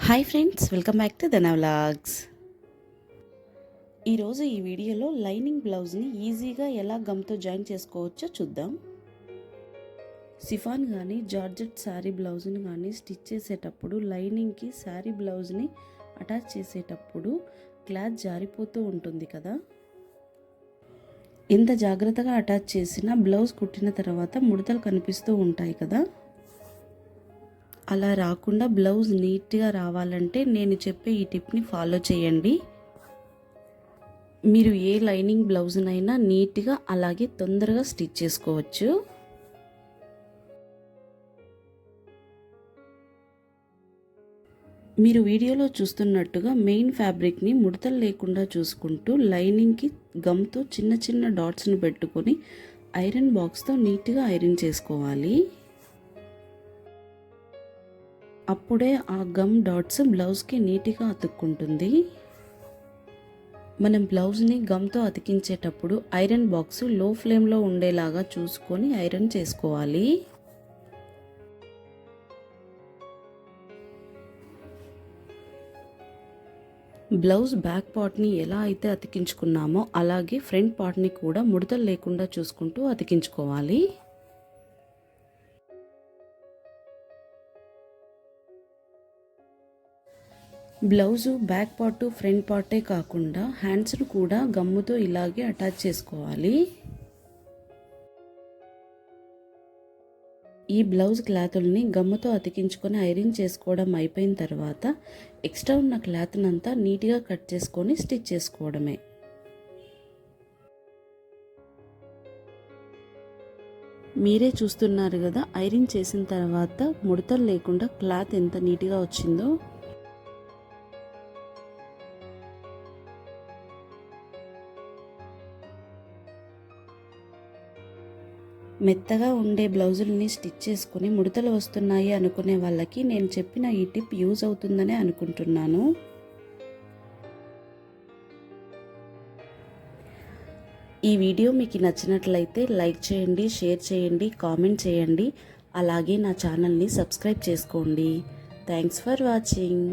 Hi friends, welcome back to ధన vlogs. ఈరోజు ఈ వీడియోలో లైనింగ్ బ్లౌజ్ని ఈజీగా ఎలా గమ్తో జాయిన్ చేసుకోవచ్చో చూద్దాం. సిఫాన్ కానీ జార్జెట్ శారీ బ్లౌజ్ని కానీ స్టిచ్ చేసేటప్పుడు లైనింగ్కి శారీ బ్లౌజ్ని అటాచ్ చేసేటప్పుడు క్లాత్ జారిపోతూ ఉంటుంది కదా. ఎంత జాగ్రత్తగా అటాచ్ చేసినా బ్లౌజ్ కుట్టిన తర్వాత ముడతలు కనిపిస్తూ ఉంటాయి కదా. అలా రాకుండా బ్లౌజ్ నీట్గా రావాలంటే నేను చెప్పే ఈ టిప్ని ఫాలో చేయండి. మీరు ఏ లైనింగ్ బ్లౌజ్నైనా నీట్గా అలాగే తొందరగా స్టిచ్ చేసుకోవచ్చు. మీరు వీడియోలో చూస్తున్నట్టుగా మెయిన్ ఫ్యాబ్రిక్ని ముడతలు లేకుండా చూసుకుంటూ లైనింగ్కి గమ్తో చిన్న చిన్న డాట్స్ని పెట్టుకొని ఐరన్ బాక్స్తో నీట్గా ఐరన్ చేసుకోవాలి. అప్పుడే ఆ గమ్ డాట్స్ బ్లౌజ్కి నీట్గా అతుక్కుంటుంది. మనం బ్లౌజ్ని గమ్తో అతికించేటప్పుడు ఐరన్ బాక్స్ లో ఫ్లేమ్లో ఉండేలాగా చూసుకొని ఐరన్ చేసుకోవాలి. బ్లౌజ్ బ్యాక్ పార్ట్ని ఎలా అయితే అతికించుకున్నామో అలాగే ఫ్రంట్ పార్ట్ని కూడా ముడతలు లేకుండా చూసుకుంటూ అతికించుకోవాలి. బ్లౌజు బ్యాక్ పార్ట్ ఫ్రంట్ పార్టే కాకుండా హ్యాండ్స్ను కూడా గమ్ముతో ఇలాగే అటాచ్ చేసుకోవాలి. ఈ బ్లౌజ్ క్లాతుల్ని గమ్ముతో అతికించుకొని ఐరన్ చేసుకోవడం అయిపోయిన తర్వాత ఎక్స్ట్రా ఉన్న క్లాత్ని అంతా నీట్గా కట్ చేసుకొని స్టిచ్ చేసుకోవడమే. మీరే చూస్తున్నారు కదా, ఐరన్ చేసిన తర్వాత ముడతలు లేకుండా క్లాత్ ఎంత నీట్గా వచ్చిందో. మెత్తగా ఉండే బ్లౌజుల్ని స్టిచ్ చేసుకుని ముడతలు వస్తున్నాయి అనుకునే వాళ్ళకి నేను చెప్పిన ఈ టిప్ యూజ్ అవుతుందనే అనుకుంటున్నాను. ఈ వీడియో మీకు నచ్చినట్లయితే లైక్ చేయండి, షేర్ చేయండి, కామెంట్ చేయండి. అలాగే నా ఛానల్ని సబ్స్క్రైబ్ చేసుకోండి. Thanks for watching.